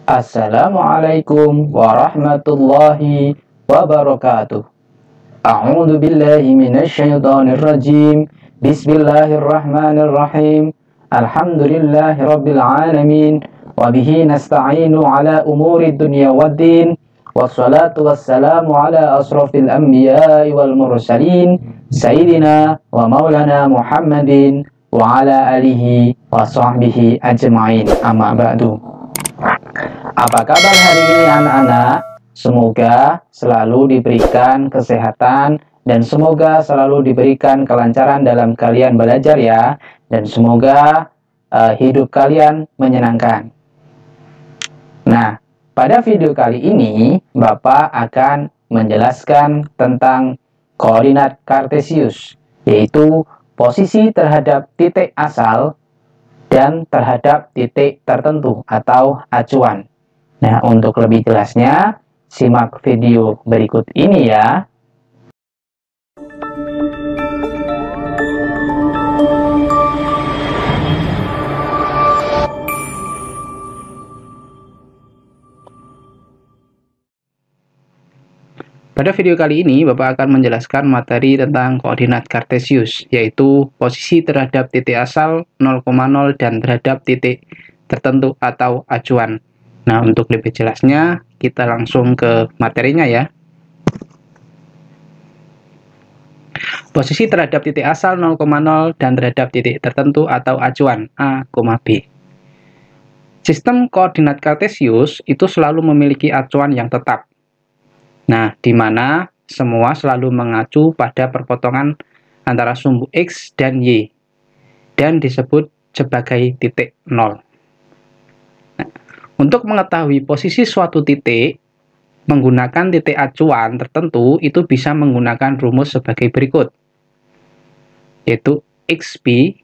Assalamualaikum warahmatullahi wabarakatuh. A'udzu billahi minasyaitonir rajim. Bismillahirrahmanirrahim. Alhamdulillahirabbil alamin wa bihi nasta'inu ala umuri dunya waddin. Wassalatu wassalamu ala asrofil anbiya'i wal mursalin sayyidina wa maulana Muhammadin wa ala alihi wa sahbihi ajma'in. Amma ba'du. Apa kabar hari ini anak-anak? Semoga selalu diberikan kesehatan dan semoga selalu diberikan kelancaran dalam kalian belajar ya. Dan semoga hidup kalian menyenangkan. Nah, pada video kali ini Bapak akan menjelaskan tentang koordinat kartesius, yaitu posisi terhadap titik asal dan terhadap titik tertentu atau acuan. Nah, untuk lebih jelasnya, simak video berikut ini ya. Pada video kali ini, Bapak akan menjelaskan materi tentang koordinat kartesius, yaitu posisi terhadap titik asal 0,0 dan terhadap titik tertentu atau acuan. Nah, untuk lebih jelasnya, kita langsung ke materinya ya. Posisi terhadap titik asal 0,0 dan terhadap titik tertentu atau acuan A, B. Sistem koordinat kartesius itu selalu memiliki acuan yang tetap. Nah, di mana semua selalu mengacu pada perpotongan antara sumbu X dan Y, dan disebut sebagai titik 0. Untuk mengetahui posisi suatu titik, menggunakan titik acuan tertentu itu bisa menggunakan rumus sebagai berikut. Yaitu XB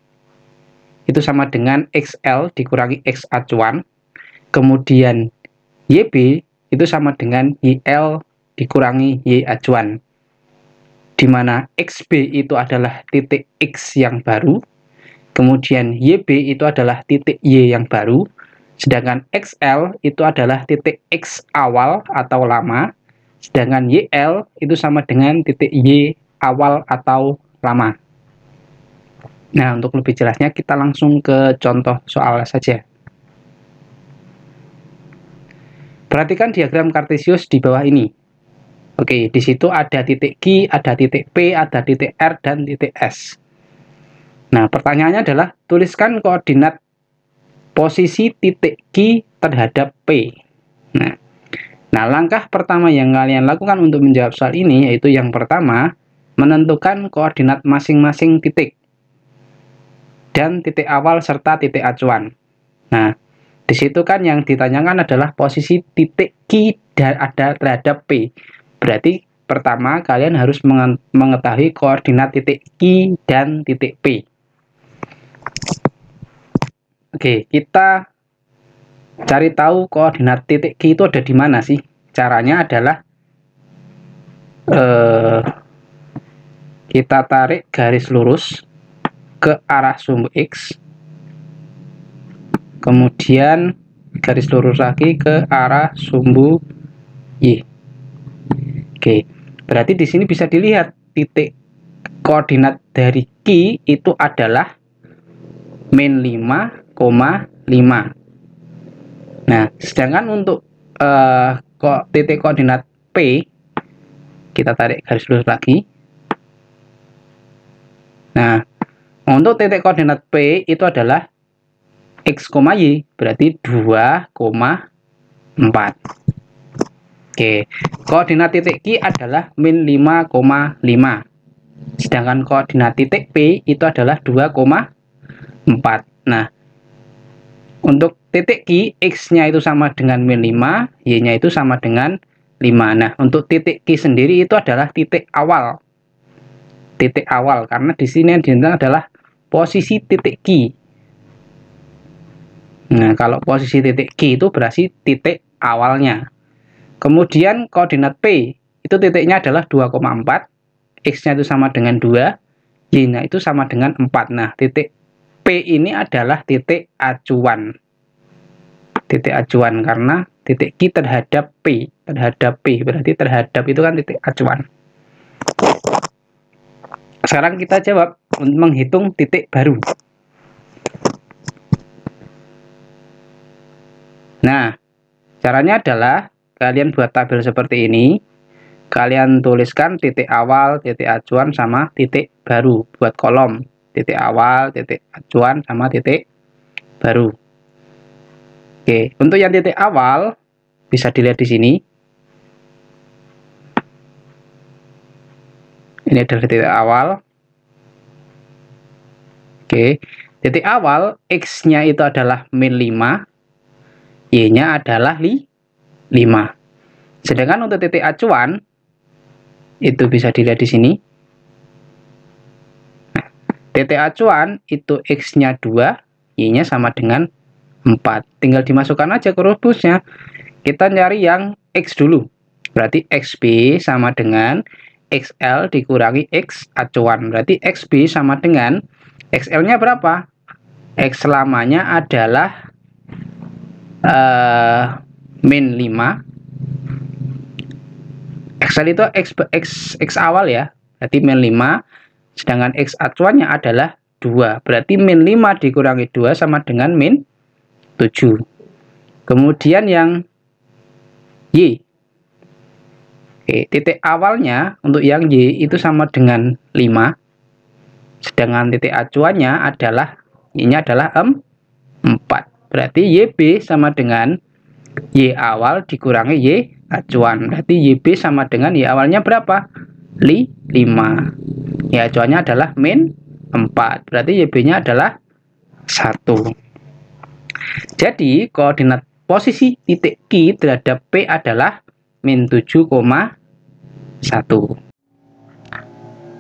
itu sama dengan XL dikurangi X acuan. Kemudian YB itu sama dengan YL dikurangi Y acuan. Di mana XB itu adalah titik X yang baru. Kemudian YB itu adalah titik Y yang baru. Sedangkan XL itu adalah titik X awal atau lama, sedangkan YL itu sama dengan titik Y awal atau lama. Nah, untuk lebih jelasnya kita langsung ke contoh soal saja. Perhatikan diagram kartesius di bawah ini. Oke, di situ ada titik Q, ada titik P, ada titik R, dan titik S. Nah, pertanyaannya adalah tuliskan koordinat posisi titik Q terhadap P. Nah, langkah pertama yang kalian lakukan untuk menjawab soal ini yaitu yang pertama, menentukan koordinat masing-masing titik dan titik awal serta titik acuan. Nah, di situ kan yang ditanyakan adalah posisi titik Q dan ada terhadap P. Berarti pertama kalian harus mengetahui koordinat titik Q dan titik P. Oke, kita cari tahu koordinat titik Q itu ada di mana sih? Caranya adalah kita tarik garis lurus ke arah sumbu X, kemudian garis lurus lagi ke arah sumbu Y. Oke, berarti di sini bisa dilihat titik koordinat dari Q itu adalah min 5,5. Nah, sedangkan untuk titik koordinat P, kita tarik garis lurus lagi. Nah, untuk titik koordinat P itu adalah X, Y, berarti 2,4. Oke, koordinat titik Q adalah min 5,5. Sedangkan koordinat titik P itu adalah 2,4. Nah, untuk titik Q, X-nya itu sama dengan min 5, Y-nya itu sama dengan 5. Nah, untuk titik Q sendiri itu adalah titik awal. Titik awal, karena di sini yang ditentukan adalah posisi titik Q. Nah, kalau posisi titik Q itu berarti titik awalnya. Kemudian koordinat P, itu titiknya adalah 2,4, X-nya itu sama dengan 2, Y-nya itu sama dengan 4. Nah, titik P ini adalah titik acuan. Titik acuan karena titik Q terhadap P, berarti terhadap itu kan titik acuan. Sekarang kita jawab untuk menghitung titik baru. Nah, caranya adalah kalian buat tabel seperti ini. Kalian tuliskan titik awal, titik acuan, sama titik baru. Buat kolom. Titik awal, titik acuan, sama titik baru. Oke, untuk yang titik awal, bisa dilihat di sini. Ini adalah titik awal. Oke, titik awal, X-nya itu adalah min 5. Y-nya adalah 5. Sedangkan untuk titik acuan, itu bisa dilihat di sini. Nah, titik acuan itu X-nya 2, Y-nya sama dengan 4. Tinggal dimasukkan aja ke rumusnya. Kita nyari yang X dulu. Berarti XB sama dengan XL dikurangi X acuan. Berarti XB sama dengan XL-nya berapa? X lamanya adalah min 5. XL itu X awal ya. Berarti min 5. Sedangkan X acuannya adalah 2. Berarti min 5 dikurangi 2 sama dengan min 7. Kemudian yang Y. Oke, titik awalnya untuk yang Y itu sama dengan 5. Sedangkan titik acuannya adalah Y-nya adalah 4. Berarti YB sama dengan Y awal dikurangi Y acuan. Berarti YB sama dengan Y awalnya berapa? 5. Y acuannya adalah min 4. Berarti YB-nya adalah 1. Jadi, koordinat posisi titik Q terhadap P adalah min 7,1.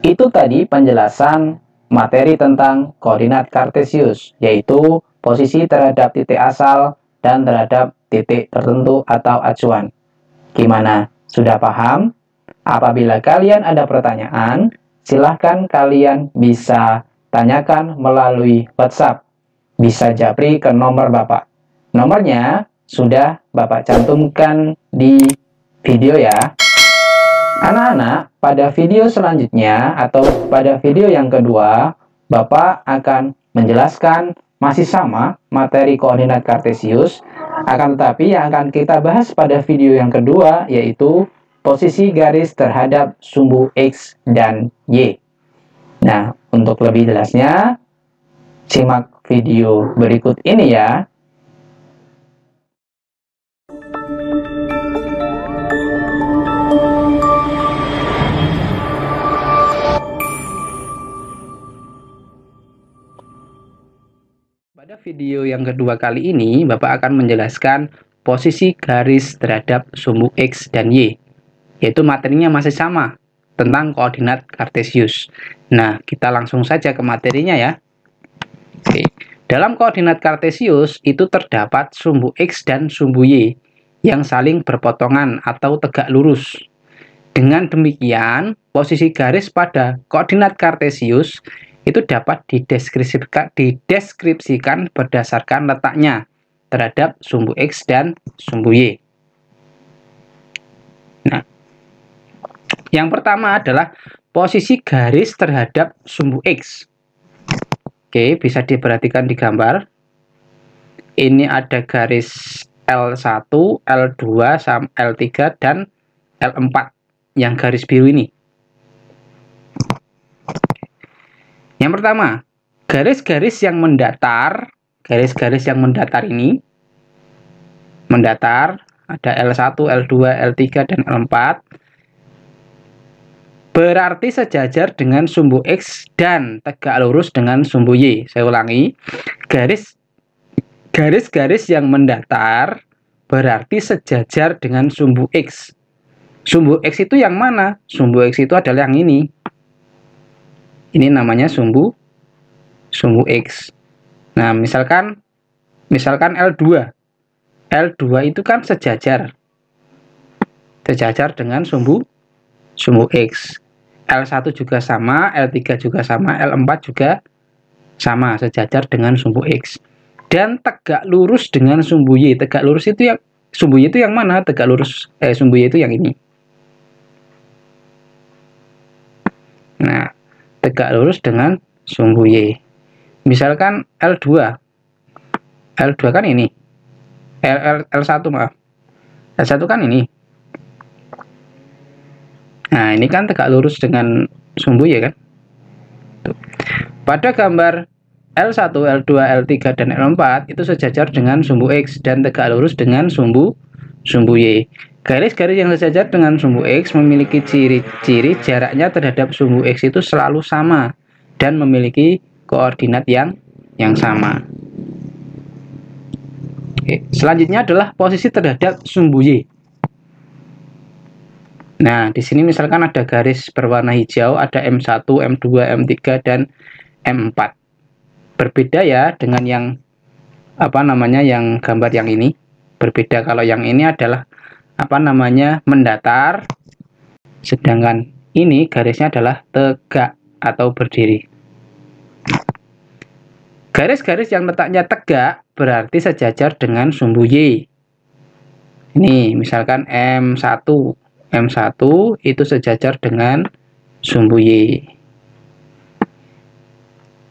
Itu tadi penjelasan materi tentang koordinat kartesius, yaitu posisi terhadap titik asal dan terhadap titik tertentu atau acuan. Gimana? Sudah paham? Apabila kalian ada pertanyaan, silahkan kalian bisa tanyakan melalui WhatsApp. Bisa japri ke nomor Bapak. Nomornya sudah Bapak cantumkan di video ya. Anak-anak, pada video selanjutnya atau pada video yang kedua, Bapak akan menjelaskan masih sama materi koordinat kartesius, akan tetapi yang akan kita bahas pada video yang kedua yaitu posisi garis terhadap sumbu X dan Y. Nah, untuk lebih jelasnya, simak video berikut ini ya. Pada video yang kedua kali ini, Bapak akan menjelaskan posisi garis terhadap sumbu X dan Y. Yaitu materinya masih sama, tentang koordinat kartesius. Nah, kita langsung saja ke materinya ya. Oke. Dalam koordinat kartesius, itu terdapat sumbu X dan sumbu Y yang saling berpotongan atau tegak lurus. Dengan demikian, posisi garis pada koordinat kartesius itu dapat dideskripsikan berdasarkan letaknya terhadap sumbu X dan sumbu Y. Nah, yang pertama adalah posisi garis terhadap sumbu X. Oke, bisa diperhatikan di gambar. Ini ada garis L1, L2, L3, dan L4 yang garis biru ini. Yang pertama, garis-garis yang mendatar, ini mendatar, ada L1, L2, L3, dan L4, berarti sejajar dengan sumbu X dan tegak lurus dengan sumbu Y. Saya ulangi, garis-garis yang mendatar berarti sejajar dengan sumbu X. Sumbu X itu yang mana? Sumbu X itu adalah yang ini. Ini namanya sumbu X. Nah, misalkan L2. L2 itu kan sejajar dengan sumbu X. L1 juga sama, L3 juga sama, L4 juga sama, sejajar dengan sumbu X. Dan tegak lurus dengan sumbu Y. Tegak lurus itu yang sumbu Y itu yang mana? Tegak lurus, sumbu Y itu yang ini. Nah, tegak lurus dengan sumbu Y. Misalkan L2. L2 kan ini. L1 maaf. L1 kan ini. Nah, ini kan tegak lurus dengan sumbu Y kan. Pada gambar L1, L2, L3, dan L4 itu sejajar dengan sumbu X dan tegak lurus dengan sumbu Y. Garis-garis yang sejajar dengan sumbu X memiliki ciri-ciri jaraknya terhadap sumbu X itu selalu sama dan memiliki koordinat yang sama. Oke, selanjutnya adalah posisi terhadap sumbu Y. Nah, di sini misalkan ada garis berwarna hijau, ada M1, M2, M3, dan M4. Berbeda ya dengan yang yang gambar yang ini. Berbeda, kalau yang ini adalah mendatar, sedangkan ini garisnya adalah tegak atau berdiri. Garis-garis yang letaknya tegak berarti sejajar dengan sumbu Y. Ini misalkan M1 itu sejajar dengan sumbu Y.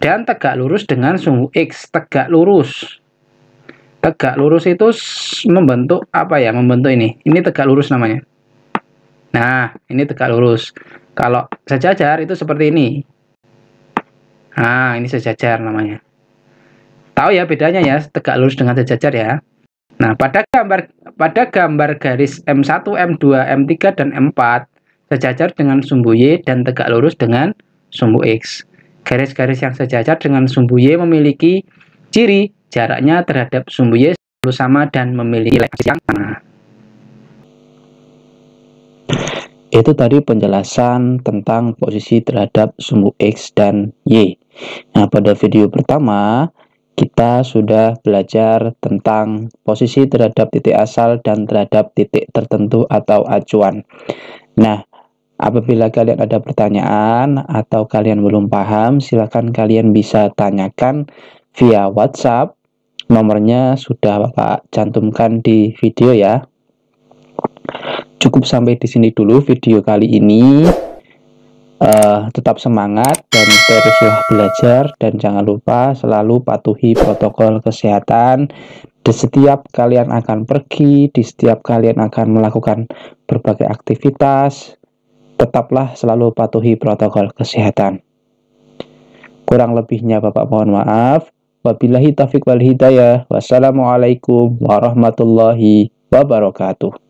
Dan tegak lurus dengan sumbu X. Tegak lurus itu membentuk membentuk ini tegak lurus namanya. Nah, ini tegak lurus. Kalau sejajar itu seperti ini. Nah, ini sejajar namanya. Tahu ya bedanya ya, tegak lurus dengan sejajar ya. Nah, pada gambar garis M1, M2, M3, dan M4 sejajar dengan sumbu Y dan tegak lurus dengan sumbu X. Garis-garis yang sejajar dengan sumbu Y memiliki ciri jaraknya terhadap sumbu Y selalu sama dan memiliki nilai yang sama. Itu tadi penjelasan tentang posisi terhadap sumbu X dan Y. Nah, pada video pertama kita sudah belajar tentang posisi terhadap titik asal dan terhadap titik tertentu atau acuan. Nah, apabila kalian ada pertanyaan atau kalian belum paham, silakan kalian bisa tanyakan via WhatsApp. Nomornya sudah Bapak cantumkan di video ya. Cukup sampai di sini dulu video kali ini. Tetap semangat dan teruslah belajar, dan jangan lupa selalu patuhi protokol kesehatan. Di setiap kalian akan pergi, di setiap kalian akan melakukan berbagai aktivitas, tetaplah selalu patuhi protokol kesehatan. Kurang lebihnya Bapak mohon maaf. Wabillahi taufiq wal hidayah. Wassalamualaikum warahmatullahi wabarakatuh.